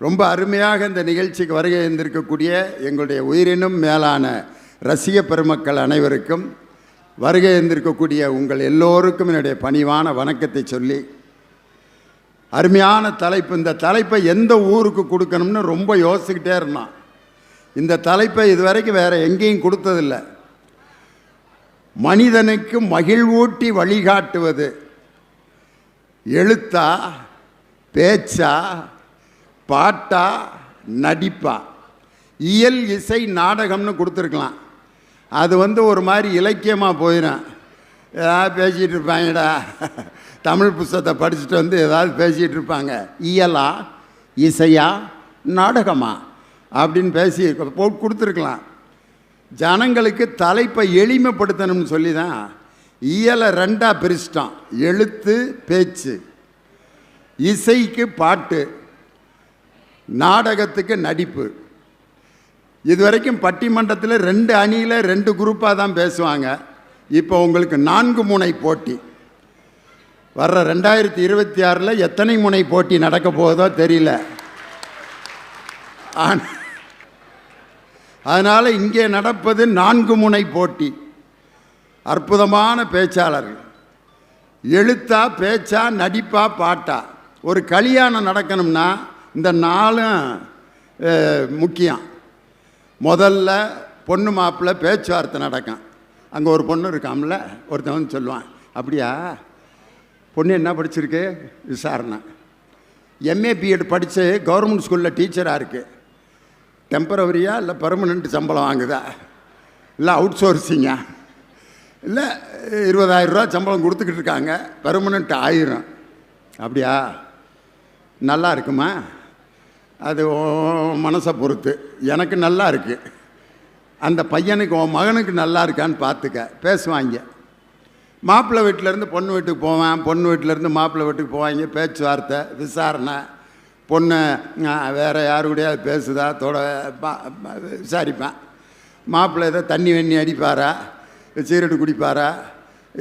ரொம்ப அருமையாக இந்த நிகழ்ச்சிக்கு வருகை இருந்திருக்கக்கூடிய எங்களுடைய உயிரினும் மேலான ரசிக பெருமக்கள் அனைவருக்கும், வருகை இருந்திருக்கக்கூடிய உங்கள் எல்லோருக்கும் என்னுடைய பணிவான வணக்கத்தை சொல்லி, அருமையான தலைப்பு. இந்த தலைப்பை எந்த ஊருக்கு கொடுக்கணும்னு ரொம்ப யோசிச்சுக்கிட்டே இருந்தான். இந்த தலைப்பை இதுவரைக்கும் வேறு எங்கேயும் கொடுத்ததில்லை. மனிதனுக்கு மகிழ்வூட்டி வழிகாட்டுவது எழுத்தா, பேச்சா, பாட்டா, நடிப்பா, இயல், இசை, நாடகம்னு கொடுத்துருக்கலாம். அது ஒரு மாதிரி இலக்கியமாக போயிடும். ஏதாவது பேசிகிட்டு இருப்பாங்கடா, தமிழ் புத்தகத்தை படிச்சுட்டு ஏதாவது பேசிகிட்டு இருப்பாங்க. இயலா, இசையா, நாடகமா அப்படின்னு பேசி போட்டு கொடுத்துருக்கலாம். ஜனங்களுக்கு தலைப்பை எளிமைப்படுத்தணும்னு சொல்லி தான் இயலை ரெண்டாக பிரிச்சிட்டான். எழுத்து, பேச்சு, இசைக்கு பாட்டு, நாடகத்துக்கு நடிப்பு. இதுவரைக்கும் பட்டிமன்றத்தில் 2 அணியில் 2 குரூப்பாக தான் பேசுவாங்க. இப்போ உங்களுக்கு 4 முனை போட்டி. வர்ற 2026 எத்தனை முனை போட்டி நடக்க போகுதோ தெரியல. அதனால் இங்கே நடப்பது 4 முனை போட்டி. அற்புதமான பேச்சாளர்கள். எழுத்தா, பேச்சா, நடிப்பா, பாட்டா. ஒரு கல்யாணம் நடக்கணும்னா இந்த 4ம் முக்கியம். முதல்ல பொண்ணு மாப்பிள்ளை பேச்சுவார்த்தை நடக்கும். அங்கே ஒரு பொண்ணு இருக்காம்ல, ஒருத்தன் சொல்லுவான், அப்படியா பொண்ணு என்ன படிச்சிருக்கு? விசாரணை. எம்ஏ பிஎட் படித்து கவர்மெண்ட் ஸ்கூலில் டீச்சராக இருக்குது. டெம்பரவரியா இல்லை பெர்மனண்ட் சம்பளம் வாங்குதா, இல்லை அவுட் சோர்ஸிங்கா, இல்லை 20,000 ரூபா சம்பளம் கொடுத்துக்கிட்டு இருக்காங்க, பெர்மனண்ட் 1000. அப்படியா? நல்லா இருக்குமா? அது மனசை பொறுத்து. எனக்கு நல்லா இருக்குது. அந்த பையனுக்கு, உன் மகனுக்கு நல்லா இருக்கான்னு பார்த்துக்க. பேசுவாங்க. மாப்பிள்ளை வீட்டிலேருந்து பொண்ணு வீட்டுக்கு போவேன், பொண்ணு வீட்டிலேருந்து மாப்பிள்ளை வீட்டுக்கு போவாங்க. பேச்சுவார்த்தை, விசாரணை. பொண்ணு வேறு யாரு கூடயா பேசுதா விசாரிப்பேன். மாப்பிள்ளை ஏதோ தண்ணி வெண்ணி அடிப்பாரா, சீரட்டு குடிப்பாரா,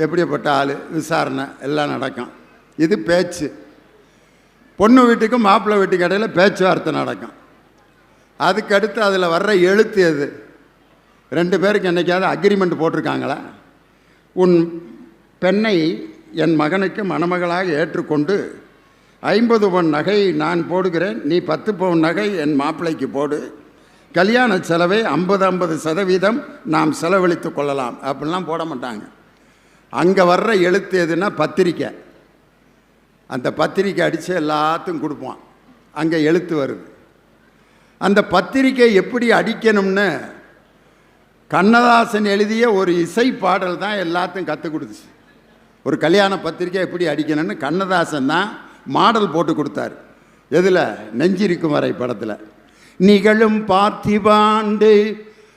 எப்படிப்பட்ட ஆள், விசாரணை எல்லாம் நடக்கும். இது பேச்சு. பொண்ணு வீட்டுக்கும் மாப்பிள்ளை வீட்டுக்கு இடையில பேச்சுவார்த்தை நடக்கும். அதுக்கு அடுத்து அதில் வர்ற எழுத்து எது? 2 பேருக்கு என்றைக்காவது அக்ரிமெண்ட் போட்டிருக்காங்களா? உன் பெண்ணை என் மகனுக்கு மணமகளாக ஏற்றுக்கொண்டு 50 பவுன் நகை நான் போடுகிறேன், நீ 10 பவுன் நகை என் மாப்பிள்ளைக்கு போடு, கல்யாண செலவை 50% நாம் செலவழித்து கொள்ளலாம் அப்படிலாம் போட மாட்டாங்க. அங்கே வர்ற எழுத்து எதுன்னா பத்திரிக்கை. அந்த பத்திரிக்கை அடித்து எல்லாத்துக்கும் கொடுப்பான். அங்கே எழுத்து வருது. அந்த பத்திரிக்கை எப்படி அடிக்கணும்னு கண்ணதாசன் எழுதிய ஒரு இசை பாடல் தான் எல்லாத்தையும் கற்றுக் கொடுத்துச்சு. ஒரு கல்யாண பத்திரிக்கை எப்படி அடிக்கணும்னு கண்ணதாசன் தான் மாடல் போட்டு கொடுத்தார். எதில்? நெஞ்சிருக்கும் வரை படத்தில். நிகழும் பார்த்திபாண்டு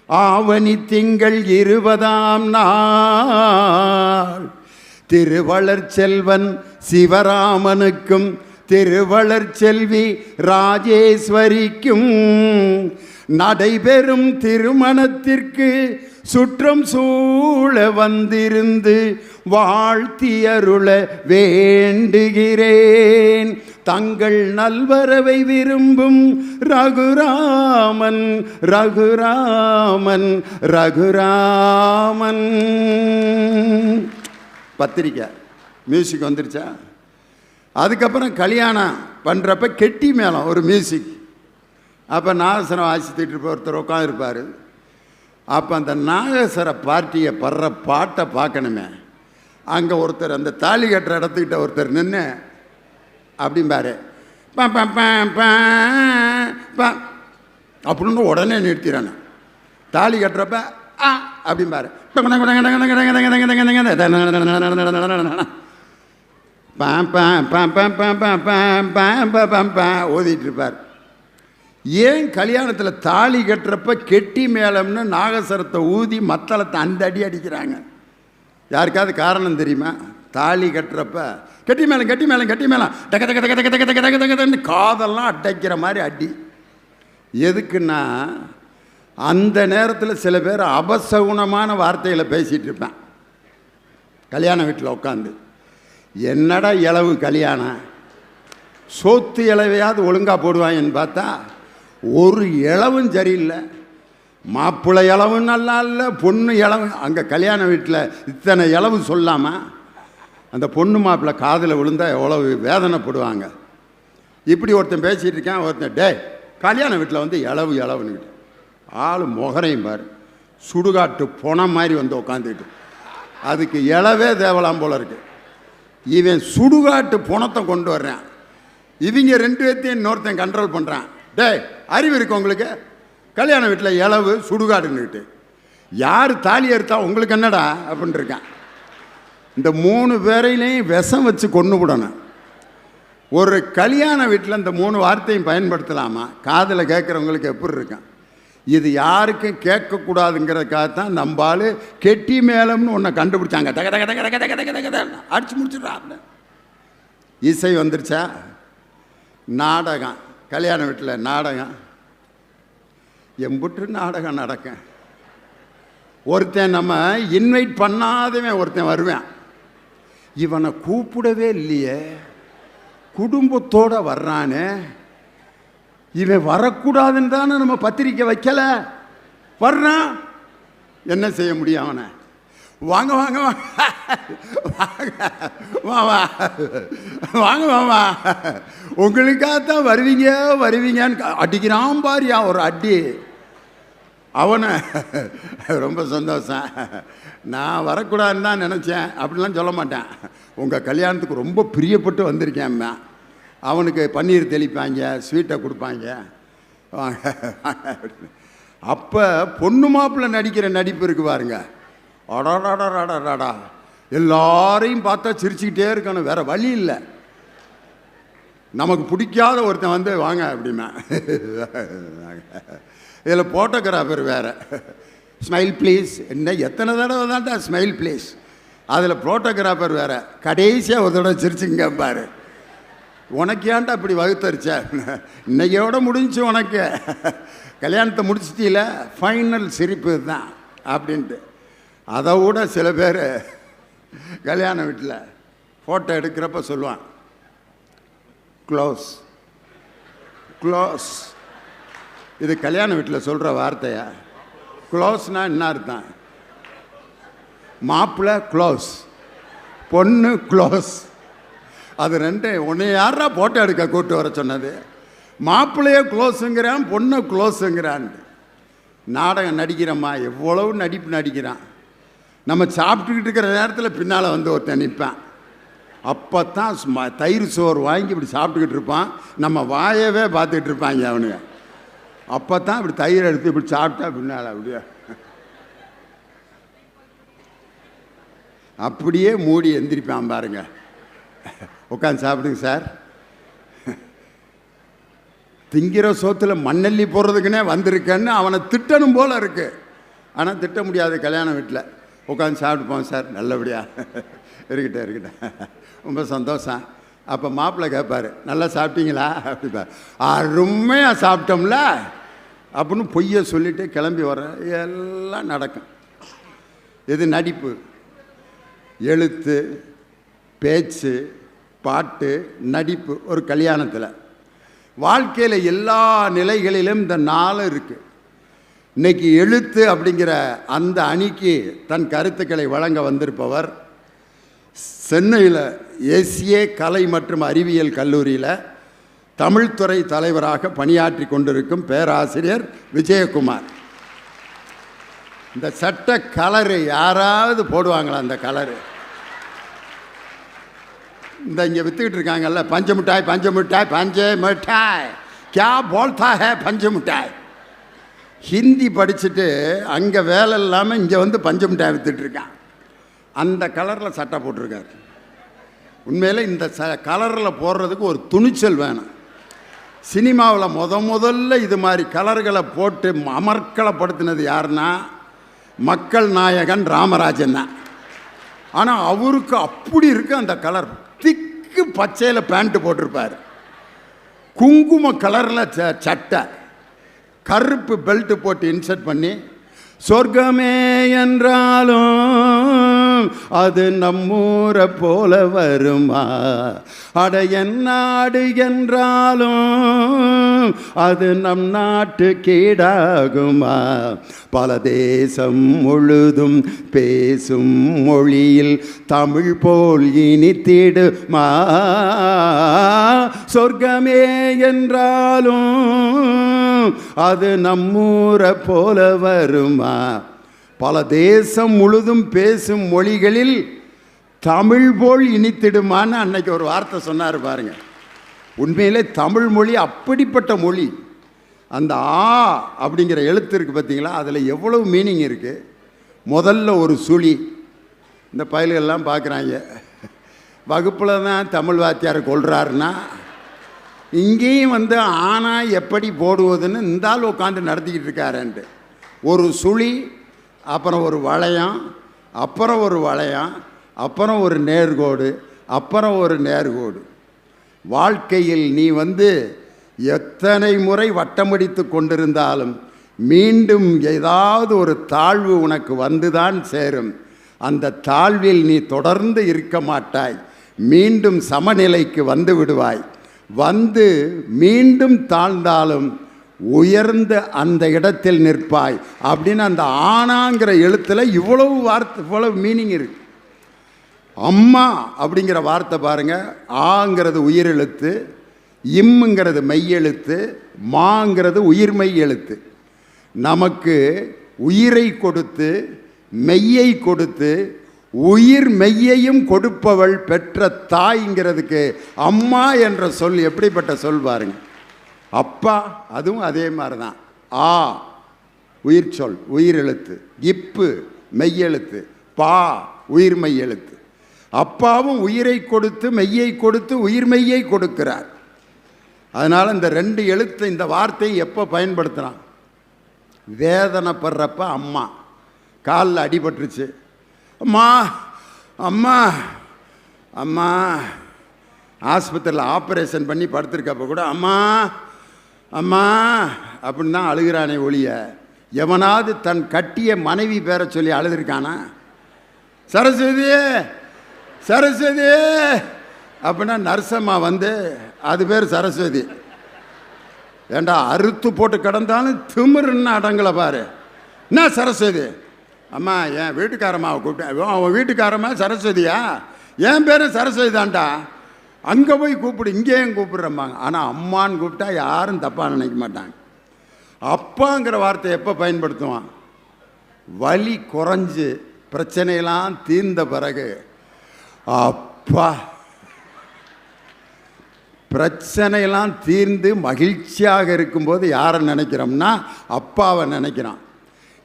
ஆவணி திங்கள் 20ஆம் நாள் திருவளர் செல்வன் சிவராமனுக்கும் திருவளர் செல்வி ராஜேஸ்வரிக்கும் நடைபெறும் திருமணத்திற்கு சுற்றம் சூழ வந்திருந்து வாழ்த்தியருள வேண்டுகிறேன். தங்கள் நல்வரவை விரும்பும் ரகுராமன் ரகுராமன் ரகுராமன். பத்திரிக்கை மியூசிக் வந்துருச்சா? அதுக்கப்புறம் கல்யாணம் பண்ணுறப்ப கெட்டி மேளம் ஒரு மியூசிக். அப்போ நாகசரம் வாசித்துட்டு இருப்ப ஒருத்தர் உட்காந்துருப்பார். அப்போ அந்த நாகசர பார்ட்டியை படுற பாட்டை பார்க்கணுமே. அங்கே ஒருத்தர் அந்த தாலி கட்டுற இடத்துக்கிட்ட ஒருத்தர் நின்று அப்படிம்பாரு, பா பா பா பா பா அப்படின்னு உடனே நிறுத்திடணும். தாலி கட்டுறப்ப அப்படிம்பாரு, ஓதிட்டு இருப்பார். ஏன் கல்யாணத்தில் தாலி கட்டுறப்ப கெட்டி மேளம்னு நாகசரத்தை ஊதி மத்தளத்தை அந்த அடி அடிக்கிறாங்க? யாருக்காவது காரணம் தெரியுமா? தாலி கட்டுறப்ப கெட்டி மேளம் கெட்டி மேளம் கெட்டி மேளம் டக்க டக்க டக்க டக்க டக்க டக்க டக்கன்னு காதெல்லாம் அடைக்கிற மாதிரி அடி. எதுக்குன்னா அந்த நேரத்தில் சில பேர் அபசகுணமான வார்த்தைகளை பேசிகிட்டு இருப்பேன் கல்யாண வீட்டில் உட்காந்து. என்னடா இளவு கல்யாணம், சோத்து இலவையாவது ஒழுங்காக போடுவாங்கன்னு பார்த்தா ஒரு இளவும் சரியில்லை. மாப்பிள்ளை இளவும் நல்லா இல்லை, பொண்ணு இளவு. அங்கே கல்யாண வீட்டில் இத்தனை இளவு சொல்லாமல் அந்த பொண்ணு மாப்பிள்ளை காதில் விழுந்தால் எவ்வளவு வேதனைப்படுவாங்க. இப்படி ஒருத்தன் பேசிகிட்டு இருக்கான். ஒருத்தன் டே கல்யாண வீட்டில் வந்து இளவுன்னுக்கிட்டு ஆள் முகரையும் பாரு, சுடுகாட்டு பொணம் மாதிரி வந்து உட்காந்துக்கிட்டு. அதுக்கு இளவே தேவலாம் போல இருக்கு. இவன் சுடுகாட்டு பொணத்தை கொண்டு வர்றான். இவங்க 2 பேர்த்தையும் இன்னொருத்தன் கண்ட்ரோல் பண்ணுறான். டே அறிவு இருக்கு உங்களுக்கு? கல்யாண வீட்டில் இளவு சுடுகாடுன்னுக்கிட்டு யார் தாலி எடுத்தா உங்களுக்கு என்னடா அப்படின்னு இருக்கான். இந்த 3 பேரையிலையும் விஷம் வச்சு கொண்டு விடணும். ஒரு கல்யாண வீட்டில் இந்த 3 வார்த்தையும் பயன்படுத்தலாமா? காதில் கேட்குறவங்களுக்கு எப்படி இருக்கான்? இது யாருக்கும் கேட்கக்கூடாதுங்கிறதுக்காகத்தான் நம்பால் கெட்டி மேளம்னு ஒன்றை கண்டுபிடிச்சாங்க. தக தக தக தக தக தக தக அடிச்சு முடிச்சுடுறாங்க. இசை வந்துருச்சா? நாடகம், கல்யாண வீட்டில் நாடகம், எம்புட்டு நாடகம் நடக்க. ஒருத்தன் நம்ம இன்வைட் பண்ணாதவன் ஒருத்தன் வருவேன். இவனை கூப்பிடவே இல்லையே, குடும்பத்தோடு வர்றானே, இவன் வரக்கூடாதுன்னு தானே நம்ம பத்திரிக்கை வைக்கலை, வர்றான். என்ன செய்ய முடியும் அவனை? வாங்க வாங்க வாங்க வாங்க உங்களுக்காகத்தான் வருவீங்கன்னு அடிக்கிறான் பாரியா ஒரு அடி. அவனை ரொம்ப சந்தோஷம், நான் வரக்கூடாதுன்னு தான் நினச்சேன் அப்படிலாம் சொல்ல மாட்டேன். உங்கள் கல்யாணத்துக்கு ரொம்ப பிரியப்பட்டு வந்திருக்கேன். அவனுக்கு பன்னீர் தெளிப்பாங்க, ஸ்வீட்டை கொடுப்பாங்க. அப்போ பொண்ணு மாப்பிள்ளை நடிக்கிற நடிப்பு இருக்கு பாருங்க, அடாடாடாடாடாடா, எல்லாரையும் பார்த்தா சிரிச்சுக்கிட்டே இருக்கணும், வேற வழி இல்லை. நமக்கு பிடிக்காத ஒருத்தன் வந்து வாங்க அப்படின்னா, இதில் ஃபோட்டோகிராஃபர் வேறு, ஸ்மைல் ப்ளீஸ், என்ன எத்தனை தடவை தான்டா ஸ்மைல் ப்ளீஸ். அதில் ஃபோட்டோகிராஃபர் வேறு, கடைசியாக ஒரு தடவை சிரிச்சுங்க பாரு. உனக்கு ஏன்டா இப்படி வகுத்தரிச்ச, இன்னையோட முடிஞ்சு உனக்கு கல்யாணத்தை முடிச்சிட்டீல, ஃபைனல் சிரிப்பு தான் அப்படின்ட்டு. அதை விட சில பேர் கல்யாண வீட்டில் ஃபோட்டோ எடுக்கிறப்ப சொல்லுவான், க்ளோஸ் க்ளோஸ். இது கல்யாண வீட்டில் சொல்கிற வார்த்தையா? க்ளோஸ்னால் என்ன அர்த்தம்? மாப்பிள்ளை க்ளோஸ், பொண்ணு க்ளோஸ். அது ரெண்டு. உன்னை யாரா ஃபோட்டோ எடுக்க கூப்பிட்டு வர சொன்னது? மாப்பிள்ளையே க்ளோஸுங்கிறான், பொண்ணை க்ளோஸுங்கிறான். நாடகம் நடிக்கிறம்மா, எவ்வளவு நடிப்பு நடிக்கிறான். நம்ம சாப்பிட்டுக்கிட்டு இருக்கிற நேரத்தில் பின்னால் வந்து ஒருத்தன் நிற்பான். அப்போ தான் தயிர் சோறு வாங்கி இப்படி சாப்பிட்டுக்கிட்டு இருப்பான், நம்ம வாயவே பார்த்துக்கிட்டு இருப்பாங்க அவனுங்க. அப்போ தான் இப்படி தயிர் எடுத்து இப்படி சாப்பிட்டா பின்னால் அப்படியே மூடி எந்திரிப்பான் பாருங்க. உட்காந்து சாப்பிடுங்க சார். திங்கிற சோத்தில் மண்ணெல்லி போடுறதுக்குன்னே வந்திருக்கேன்னு அவனை திட்டணும் போல் இருக்கு. ஆனால் திட்ட முடியாது கல்யாண வீட்டில். உட்காந்து சாப்பிட்டுப்போம் சார், நல்லபடியாக இருக்கட்டும் ரொம்ப சந்தோஷம். அப்போ மாப்பிள்ளை கேட்பார், நல்லா சாப்பிட்டீங்களா அப்படிப்பா. அருமையாக சாப்பிட்டோம்ல அப்படின்னு பொய்யை சொல்லிவிட்டு கிளம்பி வர எல்லாம் நடக்கும். இது நடிப்பு. எழுத்து, பேச்சு, பாட்டு, நடிப்பு. ஒரு கல்யாணத்தில் வாழ்க்கையில் எல்லா நிலைகளிலும் இந்த 4 இருக்குது. இன்றைக்கி எழுத்து அப்படிங்கிற அந்த அணிக்கு தன் கருத்துக்களை வழங்க வந்திருப்பவர் சென்னையில் எஸ்ஏ கலை மற்றும் அறிவியல் கல்லூரியில் தமிழ்துறை தலைவராக பணியாற்றி கொண்டிருக்கும் பேராசிரியர் விஜயகுமார். இந்த சட்ட கலரு யாராவது போடுவாங்களா? அந்த கலரு இந்த இங்கே விற்றுக்கிட்டு இருக்காங்கல்ல, பஞ்சு மிட்டாய் பஞ்சு மிட்டாய் பஞ்சு மிட்டாய், கியா போல்தா ஹே பஞ்சு மிட்டாய். ஹிந்தி படிச்சுட்டு அங்கே வேலை இல்லாமல் இங்கே வந்து பஞ்சு மிட்டாய் விற்றுட்ருக்கான். அந்த கலரில் சட்டை போட்டிருக்காரு. உண்மையில் இந்த கலரில் போடுறதுக்கு ஒரு துணிச்சல் வேணும். சினிமாவில் முதல்ல இது மாதிரி கலர்களை போட்டு அமர்க்கலப்படுத்தினது யாருன்னா மக்கள் நாயகன் ராமராஜன் தான். ஆனால் அவருக்கு அப்படி இருக்கு அந்த கலர். திக்கு பச்சையில் பேண்ட்டு போட்டிருப்பார், குங்கும கலரில் சட்டை, கருப்பு பெல்ட்டு போட்டு இன்சர்ட் பண்ணி சொர்க்கமே என்றாலும் அது நம்மூரை போல வருமா? அட எந்நாடு என்றாலும் அது நம் நாட்டு கீடாகுமா? பல தேசம் முழுதும் பேசும் மொழியில் தமிழ் போல் இனித்திடுமா? சொர்க்கமே என்றாலும் அது நம்மூரை போல வருமா? பல தேசம் முழுதும் பேசும் மொழிகளில் தமிழ் போல் இனித்திடுமான்னு அன்னைக்கு ஒரு வார்த்தை சொன்னார் பாருங்க. உண்மையிலே தமிழ் மொழி அப்படிப்பட்ட மொழி. அந்த ஆ அப்படிங்கிற எழுத்து இருக்குது பார்த்தீங்களா, அதில் எவ்வளவு மீனிங் இருக்குது. முதல்ல ஒரு சுழி. இந்த பயல்கள்லாம் பார்க்குறாங்க, வகுப்பில் தான் தமிழ் வாத்தியார் கொள்கிறாருன்னா இங்கேயும் வந்து ஆனா எப்படி போடுவதுன்னு இந்த ஆள் உட்காந்து நடத்திக்கிட்டு இருக்காருன்ட்டு. ஒரு சுழி, அப்புறம் ஒரு வளையம், அப்புறம் ஒரு வளையம், அப்புறம் ஒரு நேர்கோடு, அப்புறம் ஒரு நேர்கோடு. வாழ்க்கையில் நீ வந்து எத்தனை முறை வட்டமடித்து கொண்டிருந்தாலும் மீண்டும் ஏதாவது ஒரு தாழ்வு உனக்கு வந்துதான் சேரும். அந்த தாழ்வில் நீ தொடர்ந்து இருக்க மாட்டாய், மீண்டும் சமநிலைக்கு வந்து விடுவாய். வந்து மீண்டும் தாழ்ந்தாலும் உயர்ந்த அந்த இடத்தில் நிற்பாய் அப்படின்னு அந்த ஆனாங்கிற எழுத்தில் இவ்வளவு வார்த்தை, இவ்வளவு மீனிங் இருக்கு. அம்மா அப்படிங்கிற வார்த்தை பாருங்க, ஆங்கிறது உயிரெழுத்து, இம்முங்கிறது மெய்யெழுத்து, மாங்கிறது உயிர்மெய் எழுத்து. நமக்கு உயிரை கொடுத்து மெய்யை கொடுத்து உயிர் மெய்யையும் கொடுப்பவள் பெற்ற தாய்ங்கிறதுக்கு அம்மா என்ற சொல் எப்படிப்பட்ட சொல் பாருங்க. அப்பா அதுவும் அதே மாதிரி தான். ஆ உயிர் சொல், உயிர் எழுத்து. இப்பு மெய்யெழுத்து, பா உயிர் மெய் எழுத்து. அப்பாவும் உயிரை கொடுத்து மெய்யை கொடுத்து உயிர் மெய்யை கொடுக்கிறார். அதனால் இந்த ரெண்டு எழுத்து, இந்த வார்த்தையை எப்போ பயன்படுத்துகிறான்? வேதனைப்படுறப்ப அம்மா. காலில் அடிபட்டுருச்சு, அம்மா அம்மா அம்மா. ஆஸ்பத்திரியில் ஆப்ரேஷன் பண்ணி படுத்திருக்கப்ப கூட அம்மா அம்மா அப்படின்னு தான் அழுகிறானே ஒழிய எவனாவது தன் கட்டிய மனைவி பேரை சொல்லி அழுதுருக்கானா? சரஸ்வதி சரஸ்வதி அப்படின்னா நர்சம்மா வந்து அது பேர் சரஸ்வதி. ஏண்டா அறுத்து போட்டு கிடந்தாலும் திமிருன்னு அடங்கலை பாரு. என்ன சரஸ்வதி? அம்மா என் வீட்டுக்காரம்மாவை கூப்பிட்டேன். அவன் வீட்டுக்காரம்மா சரஸ்வதியா? என் பேரும் சரஸ்வதி தான்டா. அங்கே போய் கூப்பிடு, இங்கேயும் கூப்பிடுறம்பாங்க. ஆனால் அம்மான்னு கூப்பிட்டா யாரும் தப்பாக நினைக்க மாட்டாங்க. அப்பாங்கிற வார்த்தை எப்போ பயன்படுத்துவான்? வலி குறைஞ்சு பிரச்சனையெல்லாம் தீர்ந்த பிறகு அப்பா. பிரச்சனையெல்லாம் தீர்ந்து மகிழ்ச்சியாக இருக்கும்போது யாரை நினைக்கிறோம்னா அப்பாவை நினைக்கிறான்.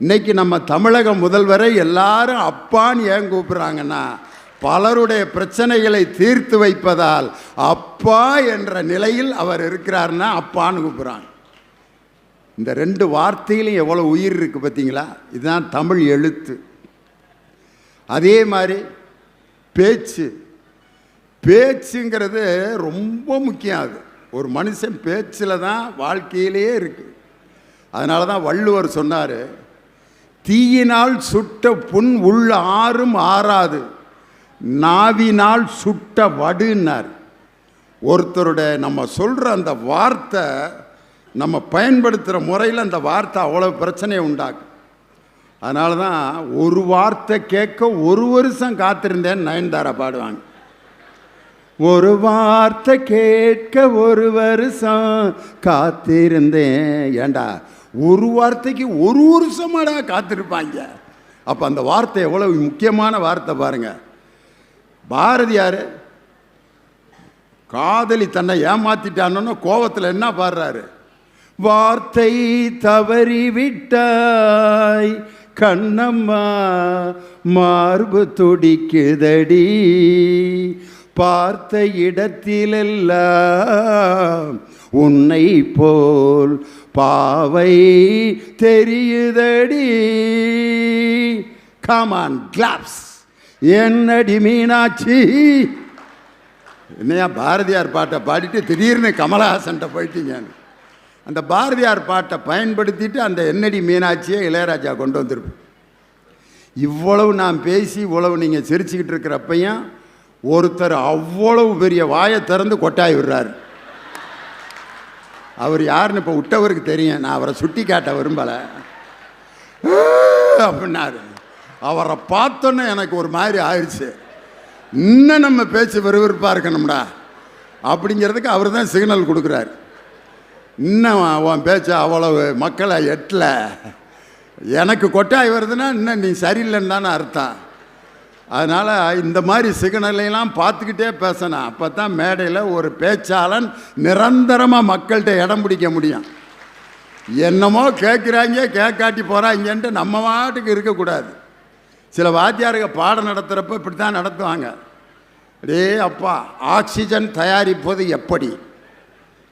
இன்னைக்கு நம்ம தமிழக முதல்வரை எல்லாரும் அப்பான்னு ஏன் கூப்பிட்றாங்கன்னா பலருடைய பிரச்சனைகளை தீர்த்து வைப்பதால் அப்பா என்ற நிலையில் அவர் இருக்கிறார்னா அப்பான்னு கூப்பிட்றாங்க. இந்த ரெண்டு வார்த்தையிலும் எவ்வளோ உயிர் இருக்குது பார்த்தீங்களா? இதுதான் தமிழ் எழுத்து. அதே மாதிரி பேச்சு. பேச்சுங்கிறது ரொம்ப முக்கியம். அது ஒரு மனுஷன் பேச்சில் தான் வாழ்க்கையிலே இருக்குது. அதனால தான் வள்ளுவர் சொன்னார், தீயினால் சுட்ட புண் உள்ள ஆறும் ஆறாது, நாவினால் சுட்ட வடுன்னார். ஒருத்தருடைய நம்ம சொல்கிற அந்த வார்த்தை, நம்ம பயன்படுத்துகிற முறையில் அந்த வார்த்தை அவ்வளோ பிரச்சனையை உண்டாக்கும். அதனால தான் ஒரு வார்த்தை கேட்க ஒரு வருஷம் காத்திருந்தேன்னு நயன்தாரா பாடுவாங்க. ஒரு வார்த்தை கேட்க ஒரு வருஷம் காத்திருந்தேன். ஏண்டா ஒரு வார்த்தைக்கு ஒரு வருஷமாடா காத்திருப்பாங்க. அப்போ அந்த வார்த்தை எவ்வளவு முக்கியமான வார்த்தை பாருங்க. பாரதியார் காதலி தன்னை ஏமாத்திட்டான்னு கோபத்தில் என்ன பாடுறாரு? வார்த்தை தவறிவிட்டாய் கண்ணம்மா மார்பு துடிக்குதடி, பார்த்த இடத்திலெல்லாம் உன்னை போல் பாவை தெரியுதடி. Come on claps. என்னடி மீனாட்சி? என்னையா பாரதியார் பாட்டை பாடிட்டு திடீர்னு கமலஹாசன்ட்ட போயிட்டீங்க. அந்த பாரதியார் பாட்டை பயன்படுத்திட்டு அந்த என்னடி மீனாட்சியை இளையராஜா கொண்டு வந்திருப்பேன். இவ்வளவு நான் பேசி இவ்வளவு நீங்கள் சிரிச்சுக்கிட்டு இருக்கிறப்பையும் ஒருத்தர் அவ்வளவு பெரிய வாயை திறந்து கொட்டாய் விடுறாரு. அவர் யாருன்னு இப்போ விட்டவருக்கு தெரியும், நான் அவரை சுட்டி காட்ட விரும்பலை அப்படின்னாரு. அவரை பார்த்தோன்னே எனக்கு ஒரு மாதிரி ஆயிடுச்சு. இன்னும் நம்ம பேச்சு விறுவிறுப்பாக இருக்கணும்டா அப்படிங்கிறதுக்கு அவர் தான் சிக்னல் கொடுக்குறாரு. இன்னும் அவன் பேச்சு அவ்வளவு மக்களை எட்டல, எனக்கு கொட்டாய் வருதுன்னா இன்னும் நீ சரியில்லைன்னு தானே அர்த்தம். அதனால் இந்த மாதிரி சிக்னலையெல்லாம் பார்த்துக்கிட்டே பேசணும். அப்போ தான் மேடையில் ஒரு பேச்சாளன் நிரந்தரமாக மக்கள்கிட்ட இடம் பிடிக்க முடியும். என்னமோ கேட்குறாங்க கேட்காட்டி போகிறாங்கன்ட்டு நம்ம வாட்டுக்கு இருக்கக்கூடாது. சில வாத்தியாருங்க பாடம் நடத்துகிறப்ப இப்படி தான் நடத்துவாங்க. டே அப்பா, ஆக்சிஜன் தயாரிப்பது எப்படி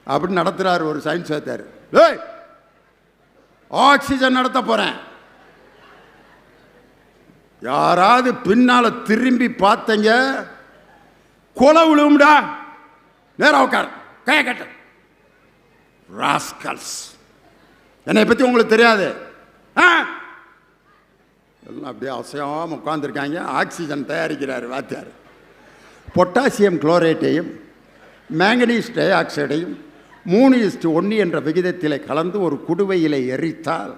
அப்படின்னு நடத்துகிறார் ஒரு சயின்ஸ் வாத்தியார். ஏய், ஆக்சிஜன் நடத்த போகிறேன். யாராவது பின்னால் திரும்பி பார்த்தங்க கொலை விழுவும்டா, நேரம் உட்கார், கையை கட்ட ராஸ்கல்ஸ், என்னை பற்றி உங்களுக்கு தெரியாது. எல்லாம் அப்படியே அசையாமல் உட்காந்துருக்காங்க. ஆக்சிஜன் தயாரிக்கிறார் வாத்தியார். பொட்டாசியம் குளோரேட்டையும் மேங்கனீஸ் டை ஆக்சைடையும் 3:1 என்ற விகிதத்தில் கலந்து ஒரு குடுவையில் எரித்தால்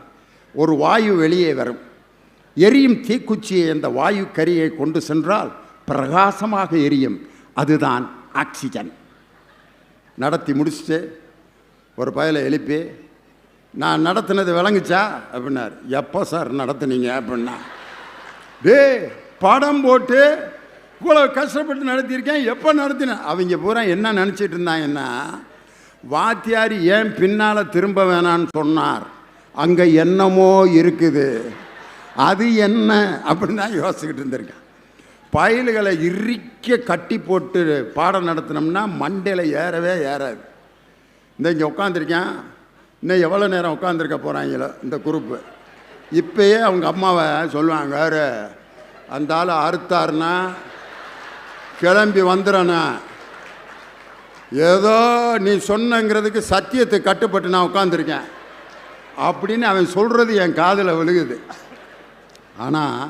ஒரு வாயு வெளியே வரும். எரியும் தீக்குச்சியை அந்த வாயு கரியை கொண்டு சென்றால் பிரகாசமாக எரியும். அதுதான் ஆக்சிஜன். நடத்தி முடிச்சுட்டு ஒரு பயலை எழுப்பி, நான் நடத்தினது விளங்குச்சா அப்படின்னார். எப்போ சார் நடத்துனீங்க அப்படின்னா, டே படம் போட்டு இவ்வளோ கஷ்டப்பட்டு நடத்தியிருக்கேன், எப்போ நடத்தினேன். அவங்க பூரா என்ன நினச்சிட்டு இருந்தாங்கன்னா, வாத்தியார் ஏன் பின்னால் திரும்ப வேணான்னு சொன்னார், அங்கே என்னமோ இருக்குது, அது என்ன அப்படின்னு தான் யோசிச்சுக்கிட்டு இருந்திருக்கேன். பயல்களை இறுக்க கட்டி போட்டு பாடம் நடத்தினோம்னா மண்டையில் ஏறவே ஏறாது. இந்த இங்கே உட்காந்துருக்கேன், இன்னும் எவ்வளோ நேரம் உட்காந்துருக்க போகிறாங்களோ இந்த குரூப்பு. இப்போயே அவங்க அம்மாவை சொல்லுவாங்க, வேறு அந்த ஆள் அறுத்தாருன்னா கிளம்பி வந்துடுறேண்ணா, ஏதோ நீ சொன்னங்கிறதுக்கு சத்தியத்தை கட்டுப்பட்டு நான் உட்காந்துருக்கேன் அப்படின்னு அவன் சொல்கிறது என் காதில் விழுகுது. ஆனால்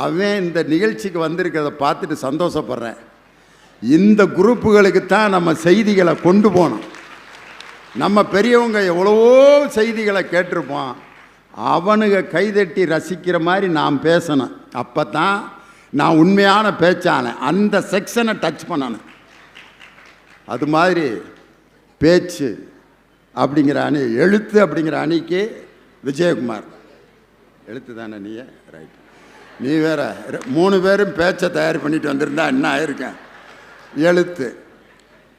அவன் இந்த நிகழ்ச்சிக்கு வந்திருக்கிறத பார்த்துட்டு சந்தோஷப்படுறேன். இந்த குரூப்புகளுக்கு தான் நம்ம செய்திகளை கொண்டு போகணும். நம்ம பெரியவங்க எவ்வளவோ செய்திகளை கேட்டிருப்போம், அவனுங்க கைதட்டி ரசிக்கிற மாதிரி நாம் பேசணும். அப்போ தான் நான் உண்மையான பேச்சானேன். அந்த செக்ஷனை டச் பண்ணணும். அது மாதிரி பேச்சு அப்படிங்கிற அணி, எழுத்து அப்படிங்கிற அணிக்கு விஜயகுமார் எழுத்து தானே நீ? ரைட். நீ வேற 3 பேரும் பேச்சை தயார் பண்ணிட்டு வந்திருந்தா என்ன ஆயிருக்கேன். எழுத்து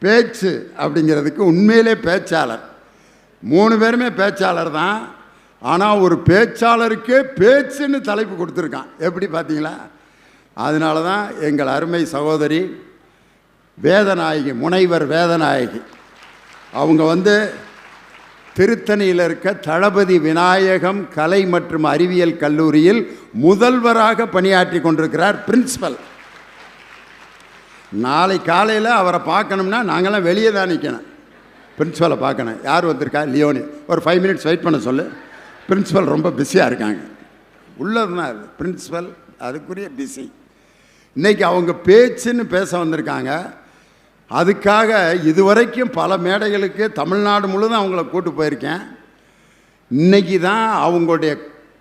பேச்சு அப்படிங்கிறதுக்கு உண்மையிலே பேச்சாளர். 3 பேருமே பேச்சாளர் தான். ஆனால் ஒரு பேச்சாளருக்கே பேச்சுன்னு தலைப்பு கொடுத்துருக்கான். எப்படி பார்த்தீங்களா? அதனால தான் எங்கள் அருமை சகோதரி வேதநாயகி, முனைவர் வேதநாயகி, அவங்க திருத்தணியில் இருக்க தளபதி விநாயகம் கலை மற்றும் அறிவியல் கல்லூரியில் முதல்வராக பணியாற்றி கொண்டிருக்கிறார். பிரின்சிபல். நாளை காலையில் அவரை பார்க்கணும்னா நாங்களாம் வெளியே தான் நிற்கணும். பிரின்சிபலை பார்க்கணும். யார் வந்திருக்கா? லியோனி. ஒரு 5 மினிட்ஸ் வெயிட் பண்ண சொல்லு. பிரின்சிபல் ரொம்ப பிஸியாக இருக்காங்க. உள்ளதுனா பிரின்சிபல் அதுக்குரிய பிஸி. இன்றைக்கி அவங்க பேச்சுன்னு பேச வந்திருக்காங்க. அதுக்காக இதுவரைக்கும் பல மேடைகளுக்கு தமிழ்நாடு முழுதும் அவங்கள கூட்டு போயிருக்கேன். இன்றைக்கி தான் அவங்களுடைய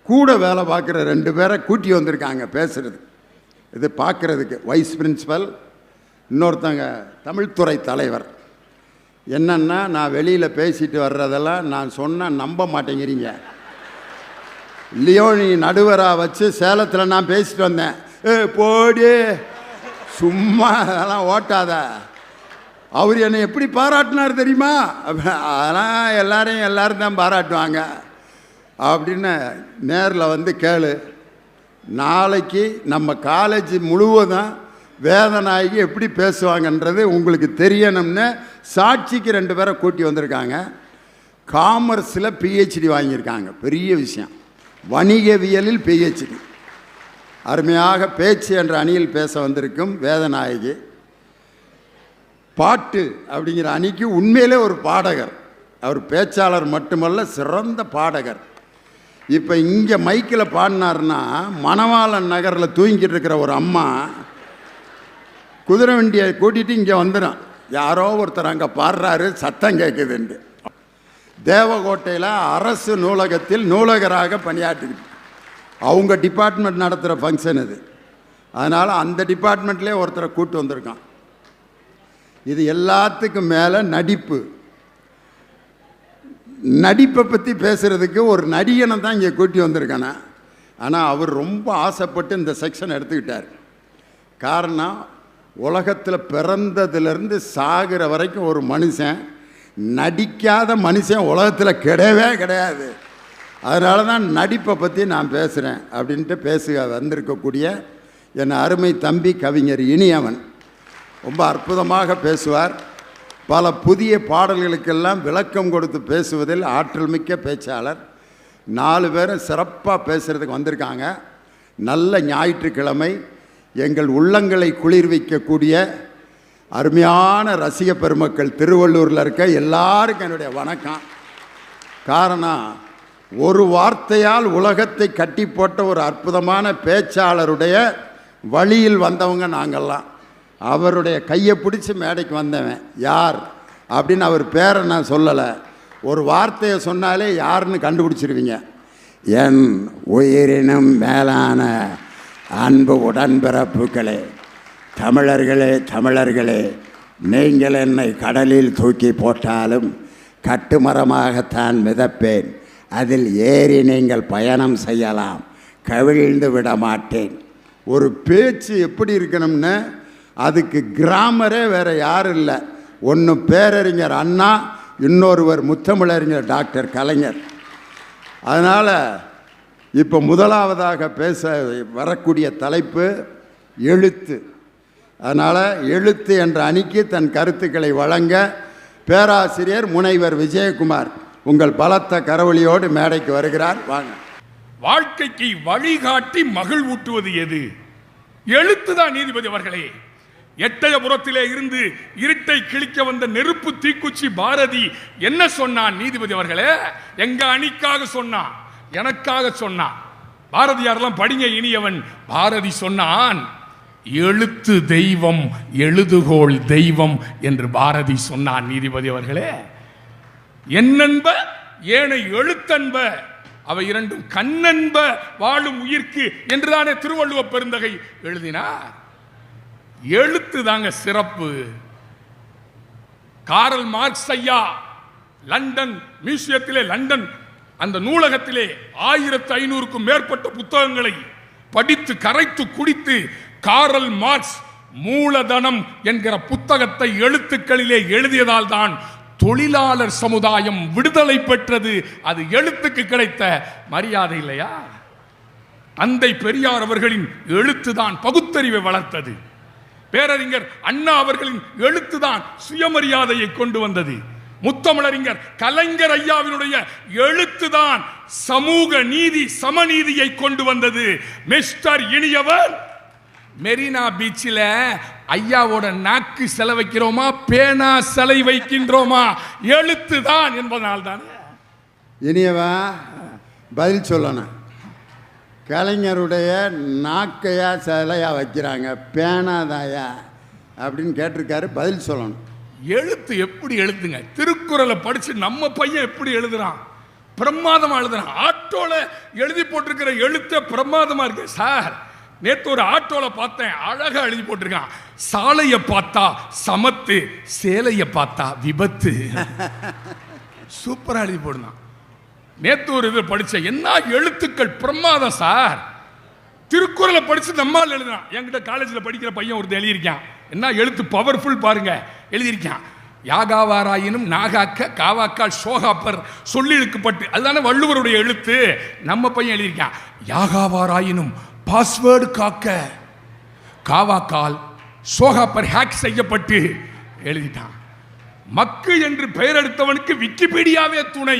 கூட வேலை பார்க்குற 2 பேரை கூட்டி வந்திருக்காங்க பேசுகிறது. இது பார்க்குறதுக்கு வைஸ் பிரின்சிபல், இன்னொருத்தங்க தமிழ்துறை தலைவர். என்னென்னா, நான் வெளியில் பேசிட்டு வர்றதெல்லாம் நான் சொன்னால் நம்ப மாட்டேங்கிறீங்க. லியோனி நடுவராக வச்சு சேலத்தில் நான் பேசிட்டு வந்தேன். போடி சும்மா அதெல்லாம் ஓட்டாத. அவர் என்னை எப்படி பாராட்டினார் தெரியுமா? அதெல்லாம் எல்லாரும் தான் பாராட்டுவாங்க அப்படின்னு நேரில் கேளு. நாளைக்கு நம்ம காலேஜ் முழுவதும் வேதநாயகி எப்படி பேசுவாங்கன்றது உங்களுக்கு தெரியணும்னு சாட்சிக்கு 2 பேரை கூட்டி வந்திருக்காங்க. காமர்ஸில் பிஹெச்டி வாங்கியிருக்காங்க. பெரிய விஷயம். வணிகவியலில் பிஹெச்டி. அருமையாக பேச்சு என்ற அணியில் பேச வந்திருக்கும் வேதநாயகி. பாட்டு அப்படிங்கிற அணிக்கு உண்மையிலே ஒரு பாடகர். அவர் பேச்சாளர் மட்டுமல்ல, சிறந்த பாடகர். இப்போ இங்கே மைக்கில் பாடினார்னா மணவாளன் நகரில் தூங்கிட்டு இருக்கிற ஒரு அம்மா குதிரை வண்டியை கூட்டிகிட்டு இங்கே வந்துடும். யாரோ ஒருத்தர் அங்கே பாடுறாரு, சத்தம் கேட்குதுண்டு. தேவகோட்டையில் அரசு நூலகத்தில் நூலகராக பணியாற்றிக்கிட்டு அவங்க டிபார்ட்மெண்ட் நடத்துகிற ஃபங்க்ஷன் இது. அதனால் அந்த டிபார்ட்மெண்ட்லேயே ஒருத்தரை கூப்பிட்டு வந்திருக்கான். இது எல்லாத்துக்கும் மேலே நடிப்பை பற்றி பேசுகிறதுக்கு ஒரு நடிகனை தான் இங்கே கூட்டி வந்திருக்கானே. ஆனால் அவர் ரொம்ப ஆசைப்பட்டு இந்த செக்ஷன் எடுத்துக்கிட்டார். காரணம், உலகத்தில் பிறந்ததுலேருந்து சாகிற வரைக்கும் ஒரு மனுஷன் நடிக்காத மனுஷன் உலகத்தில் கிடையவே கிடையாது. அதனால தான் நடிப்பை பற்றி நான் பேசுகிறேன் அப்படின்ட்டு வந்திருக்கக்கூடிய என் அருமை தம்பி கவிஞர் இனியவன் ரொம்ப அற்புதமாக பேசுவார். பல புதிய பாடல்களுக்கெல்லாம் விளக்கம் கொடுத்து பேசுவதில் ஆற்றல் மிக்க பேச்சாளர். 4 பேரும் சிறப்பாக பேசுகிறதுக்கு வந்திருக்காங்க. நல்ல ஞாயிற்றுக்கிழமை எங்கள் உள்ளங்களை குளிர்விக்கக்கூடிய அருமையான ரசிக பெருமக்கள் திருவள்ளூரில் இருக்க எல்லாருக்கும் என்னுடைய வணக்கம். காரணம், ஒரு வார்த்தையால் உலகத்தை கட்டி போட்ட ஒரு அற்புதமான பேச்சாளருடைய வழியில் வந்தவங்க நாங்கள்லாம். அவருடைய கையை பிடிச்சி மேடைக்கு வந்தவன். யார் அப்படின்னு அவர் பேரை நான் சொல்லலை. ஒரு வார்த்தையை சொன்னாலே யாருன்னு கண்டுபிடிச்சிருவீங்க. என் உயிரினும் மேலான அன்பு உடன்பிறப்புகளே, தமிழர்களே, நீங்கள் என்னை கடலில் தூக்கி போட்டாலும் கட்டுமரமாகத்தான் மிதப்பேன். அதில் ஏறி நீங்கள் பயணம் செய்யலாம், கவிழ்ந்து விட மாட்டேன். ஒரு பேச்சு எப்படி இருக்கணும்னு அதுக்கு கிராமரே வேறு யாரும் இல்லை. ஒன்று பேரறிஞர் அண்ணா, இன்னொருவர் முத்தமிழறிஞர் டாக்டர் கலைஞர். அதனால் இப்போ முதலாவதாக பேச வரக்கூடிய தலைப்பு எழுத்து. அதனால் எழுத்து என்ற அணிக்கு தன் கருத்துக்களை வழங்க பேராசிரியர் முனைவர் விஜயகுமார் உங்கள் பலத்த கரவொலியோடு மேடைக்கு வருகிறார். வாங்க. வாழ்க்கைக்கு வழிகாட்டி மகிழ்வூட்டுவது எது? எழுத்துதான் நீதிபதி அவர்களே. எட்டயபுரத்திலே இருந்து இருட்டை கிழிக்க வந்த நெருப்பு தீக்குச்சி பாரதி என்ன சொன்னான் நீதிபதி அவர்களே? எங்க அணிக்காக சொன்னான், எனக்காக சொன்னான். பாரதியாரெல்லாம் படிங்க இனியவன். பாரதி சொன்னான், எழுத்து தெய்வம் எழுதுகோள் தெய்வம் என்று பாரதி சொன்னான் நீதிபதி அவர்களே. என்னன்ப ஏனை எழுத்தன்ப அவை இரண்டும் கண்ணன்ப வாழும் உயிர்க்கு என்றுதானே திருவள்ளுவ பெருந்தகை எழுதினார். எழுத்து தாங்க சிறப்பு. காரல் மார்க்ஸ் ஐயா லண்டன் மியூசியத்திலே, லண்டன் அந்த நூலகத்திலே 1500க்கும் மேற்பட்ட புத்தகங்களை படித்து கரைத்து குடித்து காரல் மார்க்ஸ் மூலதனம் என்கிற புத்தகத்தை எழுத்துக்களிலே எழுதியதால் தான் தொழிலாளர் சமுதாயம் விடுதலை பெற்றது. அது எழுத்துக்கு கிடைத்த மரியாதை இல்லையா? தந்தை பெரியார் அவர்களின் எழுத்துதான் பகுத்தறிவை வளர்த்தது. பேரறிஞர் அண்ணா அவர்களின் எழுத்துதான் சுயமரியாதையை கொண்டு வந்தது. முத்தமிழறிஞர் கலைஞர் ஐயாவினுடைய எழுத்துதான் சமூக நீதி சமநீதியை கொண்டு வந்தது. மிஸ்டர் இனியவர், மெரினா பீச்சில் ஐயாவோட நாக்கு சிலை வைக்கிறோமா, பேனா சிலை வைக்கின்றோமா? எழுத்துதான் என்பதனால் தான். இனியவா பதில் சொல்லணும். கலைஞருடைய நாக்கையா சிலையா வைக்கிறாங்க, பேனாதாயா அப்படின்னு கேட்டிருக்காரு. பதில் சொல்லணும். எழுத்து எப்படி எழுதுங்க? திருக்குறளை படிச்சு நம்ம பையன் எப்படி எழுதுறான்? பிரமாதமா எழுதுறான். ஆட்டோல எழுதி போட்டிருக்கிற எழுத்த பிரமாதமா இருக்கு சார். நேத்து ஒரு ஆட்டோல பார்த்தேன், அழகா எழுதி போட்டிருக்கான். சாலையை பார்த்தா சமத்து, சேலையை பார்த்தா விபத்து. சூப்பரா எழுதி போடுறான். நேத்து ஒரு இது படிச்ச, என்ன எழுத்துக்கள் பிரமாதம் சார். திருக்குறளை படிச்சு நம்மால் எழுதுறான். என்கிட்ட காலேஜில் படிக்கிற பையன் ஒருத்தர் எழுதியிருக்கான். என்ன எழுத்து பவர்ஃபுல் பாருங்க. எழுதியிருக்கான், யாகாவாராயினும் நாகாக்க காவாக்கால் சோகாப்பர் சொல்லிழுக்கப்பட்டு. அதுதானே வள்ளுவருடைய எழுத்து. நம்ம பையன் எழுதியிருக்கான், யாகாவாராயினும் பாஸ்வேர்டு காக்க காவாக்கால் சோகாப்பர் ஹேக் செய்யப்பட்டு எழுதிட்டான். மக்கு என்று பெயர் எடுத்தவனுக்கு விக்கிபீடியாவே துணை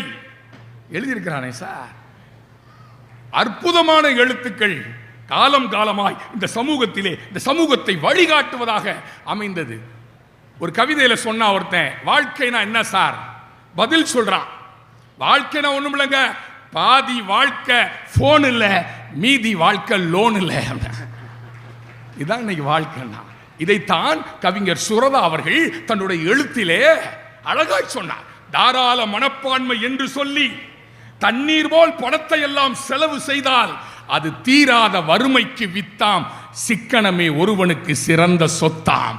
எழுதியிருக்கிறானே சார். அற்புதமான எழுத்துக்கள் காலம் காலமாய் இந்த சமூகத்திலே இந்த சமூகத்தை வழிகாட்டுவதாக அமைந்தது. ஒரு கவிதையில சொன்னா ஒருத்தன், வாழ்க்கைனா என்ன சார்? பதில் சொல்றான், வாழ்க்கைனா ஒண்ணும் இல்லைங்க, பாதி வாழ்க்கை போன் இல்ல, மீதி வாழ்க்கை லோன் இல்ல. இதுதான் இன்னைக்கு வாழ்க்கைன்னா. இதைத்தான் கவிஞர் சுரதா அவர்கள் தன்னுடைய எழுத்திலே அழகாய் சொன்னார். தாராள மனப்பான்மை என்று சொல்லி தண்ணீர் போல் பணத்தை எல்லாம் செலவு செய்தால் அது தீராத வறுமைக்கு வித்தாம். சிக்கனமே ஒருவனுக்கு சிறந்த சொத்தாம்.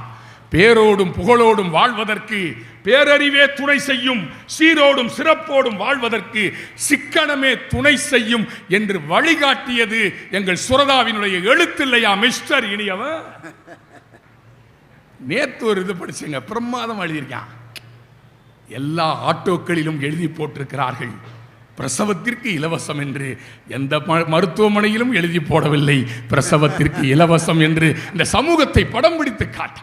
பேரோடும் புகழோடும் வாழ்வதற்கு பேரறிவே துணை செய்யும், சீரோடும் சிறப்போடும் வாழ்வதற்கு சிக்கனமே துணை செய்யும் என்று வழிகாட்டியது எங்கள் சுரதாவினுடைய எழுத்தில்லையா மிஸ்டர் இனியவன்? நேத்து ஒரு இது படிச்சுங்க, பிரமாதம் எழுதியிருக்கான். எல்லா ஆட்டோக்களிலும் எழுதி போட்டிருக்கிறார்கள் பிரசவத்திற்கு இலவசம் என்று. எந்த மருத்துவமனையிலும் எழுதி போடவில்லை பிரசவத்திற்கு இலவசம் என்று. இந்த சமூகத்தை படம் பிடித்து காட்ட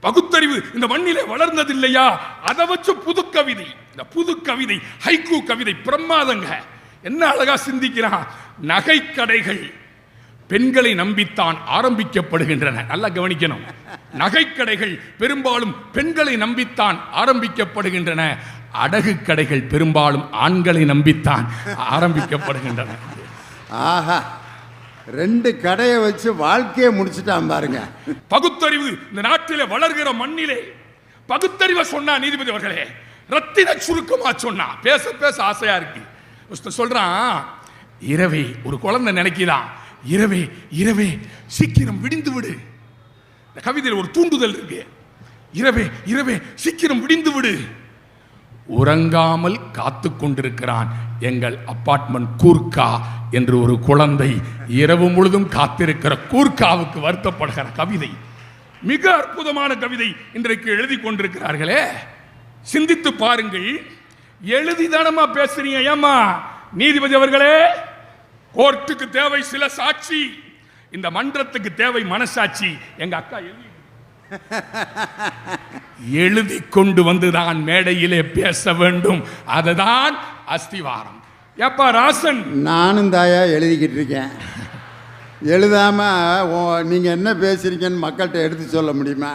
பகுத்தறிவு இந்த மண்ணிலே வளர்ந்ததில்லையா? அதை வச்சு புது கவிதை, இந்த புது கவிதை ஹைக்கூ கவிதை பிரமாதங்க. என்ன அழகா சிந்திக்கிறான். நகைக்கடைகள் பெண்களை நம்பித்தான் ஆரம்பிக்கப்படுகின்றன. நல்லா கவனிக்கணும். நகைக்கடைகள் பெரும்பாலும் பெண்களை நம்பித்தான் ஆரம்பிக்கப்படுகின்றன. அடகு கடைகள் பெரும்பாலும் ஆண்களை நம்பித்தான் ஆரம்பிக்கப்படுகின்றன. ஆஹா, 2 கடையை வச்சு வாழ்க்கையை முடிச்சுட்டான் பாருங்க. பகுத்தறிவு இந்த நாட்டிலே வளர்கிற மண்ணிலே பகுத்தறிவை சொன்னா நீதிபதி அவர்களே, ரத்தின சுருக்கமா சொன்னா பேச பேச ஆசையா இருக்கு. சொல்றான், இரவே ஒரு குழந்தை நினைக்கிறான், இரவே இரவே சீக்கிரம் விடிந்து விடு. இந்த கவிதையில் ஒரு தூண்டுதல் இருக்கு. இரவே இரவே சீக்கிரம் விடிந்து விடு. உறங்காமல் காத்து கொண்டிருக்கிறான் எங்கள் அபார்ட்மெண்ட் கூர்க்கா என்று ஒரு குழந்தை இரவு முழுதும் காத்திருக்கிற கூர்க்காவுக்கு வருத்தப்படுகிற கவிதை. மிக அற்புதமான கவிதை இன்றைக்கு எழுதி கொண்டிருக்கிறார்களே. சிந்தித்து பாருங்கள். எழுதிதானமா பேசுறீங்க? ஏமா நீதிபதி அவர்களே, கோர்ட்டுக்கு தேவை சில சாட்சி, இந்த மன்றத்துக்கு தேவை மனசாட்சி. எங்க அக்கா எழுதி கொண்டு வந்துதான் மேடையிலே பேச வேண்டும். அதுதான் அஸ்திவாரம். எப்பா ராசன், நானும் தாயா எழுதிக்கிட்டு இருக்கேன். எழுதாம நீங்க என்ன பேசுறீங்கன்னு மக்கள்கிட்ட எடுத்து சொல்ல முடியுமா?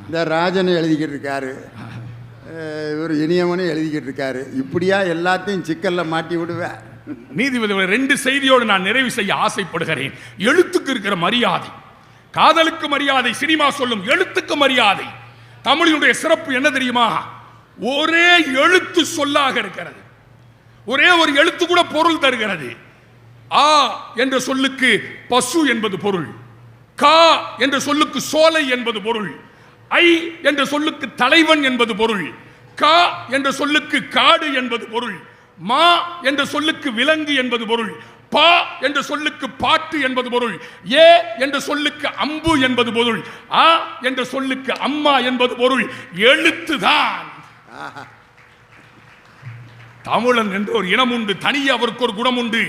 இந்த ராஜனை எழுதிக்கிட்டு இருக்காரு, இவர் இனியவனும் எழுதிக்கிட்டு இருக்காரு. இப்படியா எல்லாத்தையும் சிக்கல்ல மாட்டி விடுவேன்? நீதிபதி 2 செய்தியோடு நான் நிறைவு செய்ய ஆசைப்படுகிறேன். எழுத்துக்கு இருக்கிற மரியாதை, காதலுக்கு மரியாதை, சினிமா சொல்லும் எழுத்துக்கு மரியாதை. தமிழினுடைய சிறப்பு என்ன தெரியுமா? ஒரே எழுத்து சொல்லாக இருக்கிறது. ஒரே ஒரு எழுத்து கூட பொருள் தருகிறது. ஆ என்ற சொல்லுக்கு பசு என்பது பொருள், கா என்ற சொல்லுக்கு சோலை என்பது பொருள், ஐ என்ற சொல்லுக்கு தலைவன் என்பது பொருள், கா என்ற சொல்லுக்கு காடு என்பது பொருள், மா என்ற சொல்லுக்கு விலங்கு என்பது பொருள், பா என்ற சொல்லுக்கு பாட்டு என்பது பொருள், ஏ என்ற சொல்லுக்கு அம்பு என்பது பொருள், ஆ என்ற சொல்லுக்கு அம்மா என்பது பொருள். எழுத்துதான். தமிழன் என்ற ஒரு இனம் உண்டு, தனியே அவருக்கு ஒரு குணம் உண்டு.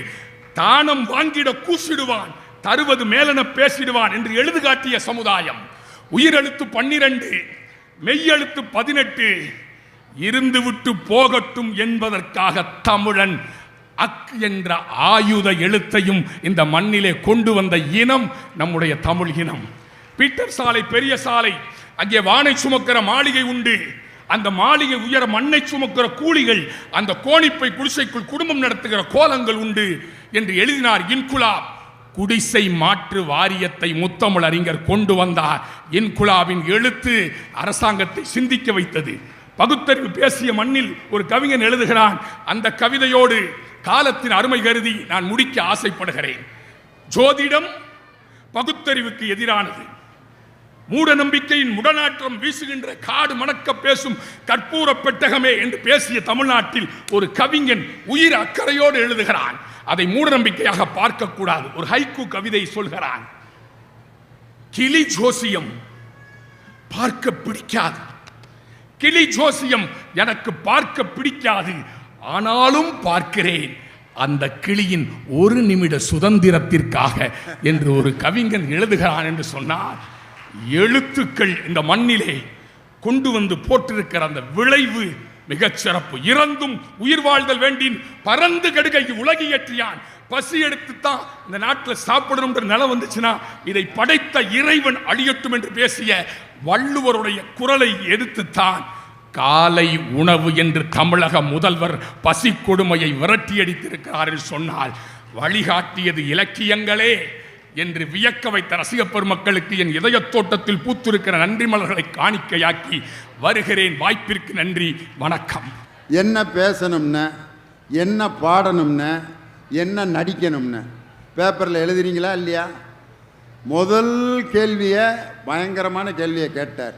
தானம் வாங்கிட கூசிடுவான், தருவது மேலென பேசிடுவான் என்று எழுது காட்டிய சமுதாயம். உயிரெழுத்து 12, மெய்யெழுத்து 18, இருந்து விட்டு போகட்டும் என்பதற்காக தமிழன் அக் என்ற ஆயுத எழுத்தையும் இந்த மண்ணிலே கொண்டு வந்த இனம் நம்முடைய தமிழ் இனம். பீட்டர் சாலை, பெரிய சாலை, அங்கே வானை சுமக்கிற மாளிகை உண்டு. அந்த மாளிகை உயர மண்ணை சுமக்கிற கூலிகள், அந்த கோணிப்பை குடிசைக்குள் குடும்பம் நடத்துகிற கோலங்கள் உண்டு என்று எழுதினார் இன்குலாப். குடிசை மாற்று வாரியத்தை முத்தமிழ் அறிஞர் கொண்டு வந்தார். இன்குலாபின் எழுத்து அரசாங்கத்தை சிந்திக்க வைத்தது. பகுத்தறிவு பேசிய மண்ணில் ஒரு கவிஞன் எழுதுகிறான். அந்த கவிதையோடு காலத்தின் அருமை கருதி நான் முடிக்க ஆசைப்படுகிறேன். ஜோதிடம் பகுத்தறிவுக்கு எதிரானது. மூட நம்பிக்கையின் முடநாற்றம் வீசுகின்ற காடு மணக்க பேசும் கற்பூர பெட்டகமே என்று பேசிய தமிழ்நாட்டில் ஒரு கவிஞன் உயிர் அக்கறையோடு எழுதுகிறான். அதை மூட நம்பிக்கையாக பார்க்க கூடாது. ஒரு ஹைக்கூ கவிதை சொல்கிறான். கிளி ஜோசியம் பார்க்க பிடிக்காது, கிளி ஜோசியம் எனக்கு பார்க்க பிடிக்காது, ஆனாலும் பார்க்கிறேன் அந்த கிளியின் 1 நிமிட சுதந்திரத்திற்காக என்று ஒரு கவிஞன் எழுதுகிறான் என்று சொன்னார். எழுத்துக்கள் இந்த மண்ணிலே கொண்டு வந்து போட்டிருக்கிற அந்த விளைவு மிகச் சிறப்பு. இறந்தும் உயிர் வாழ்தல் வேண்டின் பறந்து கடுகை உலகி ஏற்றியான். பசி எடுத்துத்தான் இந்த நாட்டில் சாப்பிடணும் நிலம் வந்துச்சுன்னா இதை படைத்த இறைவன் அழியட்டும் என்று பேசிய வள்ளுவருடைய குரலை எதிர்த்துத்தான் காலை உணவு என்று தமிழக முதல்வர் பசி கொடுமையை விரட்டியடித்திருக்கிறார் என்று சொன்னால் வழிகாட்டியது இலக்கியங்களே என்று வியக்க வைத்த ரசிகப் பெருமக்களுக்கு என் இதயத் தோட்டத்தில் பூத்திருக்கிற நன்றி மலர்களை காணிக்கையாக்கி வருகிறேன். வாய்ப்பிற்கு நன்றி, வணக்கம். என்ன பேசணும்னு, என்ன பாடணும்னு, என்ன நடிக்கணும்னு பேப்பரில் எழுதுறீங்களா இல்லையா? முதல் கேள்வியை, பயங்கரமான கேள்வியை கேட்டார்.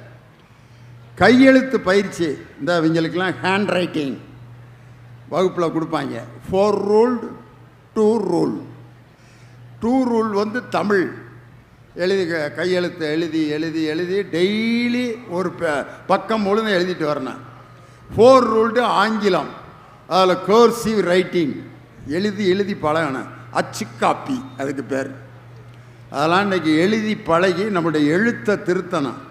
கையெழுத்து பயிற்சி, இந்த இவங்களுக்கெல்லாம் ஹேண்ட் ரைட்டிங் வகுப்பில் கொடுப்பாங்க. 4 ரூல்டு 2 ரூல். 2 ரூல் வந்து தமிழ் எழுதி, கையெழுத்து எழுதி எழுதி எழுதி டெய்லி ஒரு பக்கம் முழுதும் எழுதிட்டு வரணும். 4 ரூல்டு ஆங்கிலம், அதில் கர்சிவ் ரைட்டிங் எழுதி எழுதி பழகணும். அச்சு காப்பி அதுக்கு பேர். அதெல்லாம் இன்றைக்கி எழுதி பழகி நம்முடைய எழுத்தை திருத்தணும்.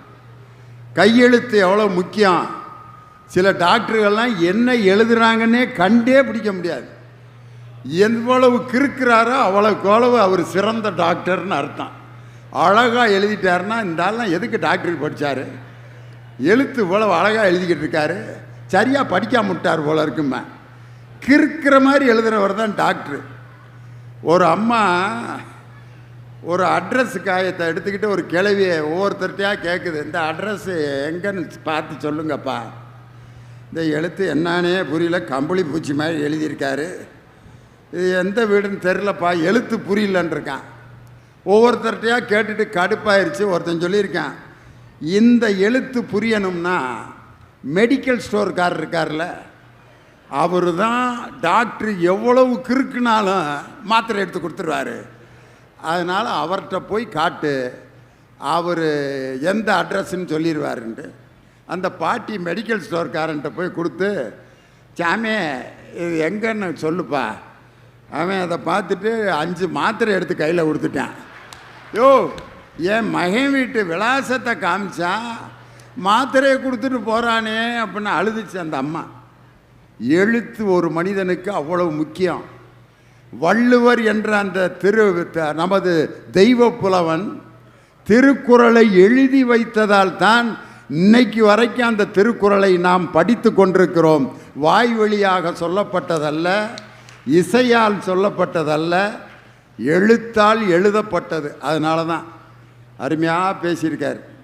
கையெழுத்து எவ்வளோ முக்கியம். சில டாக்டர்கள்லாம் என்ன எழுதுகிறாங்கன்னே கண்டே பிடிக்க முடியாது. எவ்வளவு கிறுக்கிறாரோ அவ்வளவு அவர் சிறந்த டாக்டர்னு அர்த்தம். அழகாக எழுதிட்டாருன்னா இந்த ஆள்லாம் எதுக்கு டாக்டருக்கு படித்தார், எழுத்து இவ்வளவு அழகாக எழுதிக்கிட்டு இருக்காரு, சரியாக படிக்காம விட்டார் போல இருக்குமா. கிறுக்கிற மாதிரி எழுதுகிறவர் தான் டாக்டரு. ஒரு அம்மா ஒரு அட்ரஸ் காயத்தை எடுத்துக்கிட்டு ஒரு கிளவியை ஒவ்வொருத்தர்கிட்டையாக கேட்குது, இந்த அட்ரஸ் எங்கன்னு பார்த்து சொல்லுங்கப்பா. இந்த எழுத்து என்னானே புரியல, கம்பளி பூச்சி மாதிரி எழுதியிருக்காரு, இது எந்த வீடுன்னு தெரிலப்பா, எழுத்து புரியலன்னு இருக்கான். ஒவ்வொருத்தர்கிட்டையாக கேட்டுட்டு கடுப்பாயிருச்சு. ஒருத்தன் சொல்லியிருக்கான், இந்த எழுத்து புரியணும்னா மெடிக்கல் ஸ்டோர்காரர் இருக்கார்ல, அவர் தான் டாக்டர் எவ்வளவு கிறுக்குனாலும் மாத்திரை எடுத்து கொடுத்துருவார், அதனால் அவர்கிட்ட போய் காட்டு, அவர் எந்த அட்ரஸ்ன்னு சொல்லிடுவாருன்ட்டு. அந்த பாட்டி மெடிக்கல் ஸ்டோர்காரன்ட்ட போய் கொடுத்து, சாமே இது எங்கன்னு சொல்லுப்பா. அவன் அதை பார்த்துட்டு 5 மாத்திரை எடுத்து கையில் கொடுத்துட்டான். யோ, என் மகன் வீட்டு விலாசத்தை காமிச்சா மாத்திரையை கொடுத்துட்டு போகிறானே அப்படின்னு அழுதுச்சு அந்த அம்மா. எழுத்து ஒரு மனிதனுக்கு அவ்வளவு முக்கியம். வள்ளுவர் என்ற அந்த நமது தெய்வ புலவன் திருக்குறளை எழுதி வைத்ததால் தான் இன்னைக்கு வரைக்கும் அந்த திருக்குறளை நாம் படித்து கொண்டிருக்கிறோம். வாய் வழியாக சொல்லப்பட்டதல்ல, இசையால் சொல்லப்பட்டதல்ல, எழுத்தால் எழுதப்பட்டது. அதனால தான் அருமையாக பேசியிருக்கார்.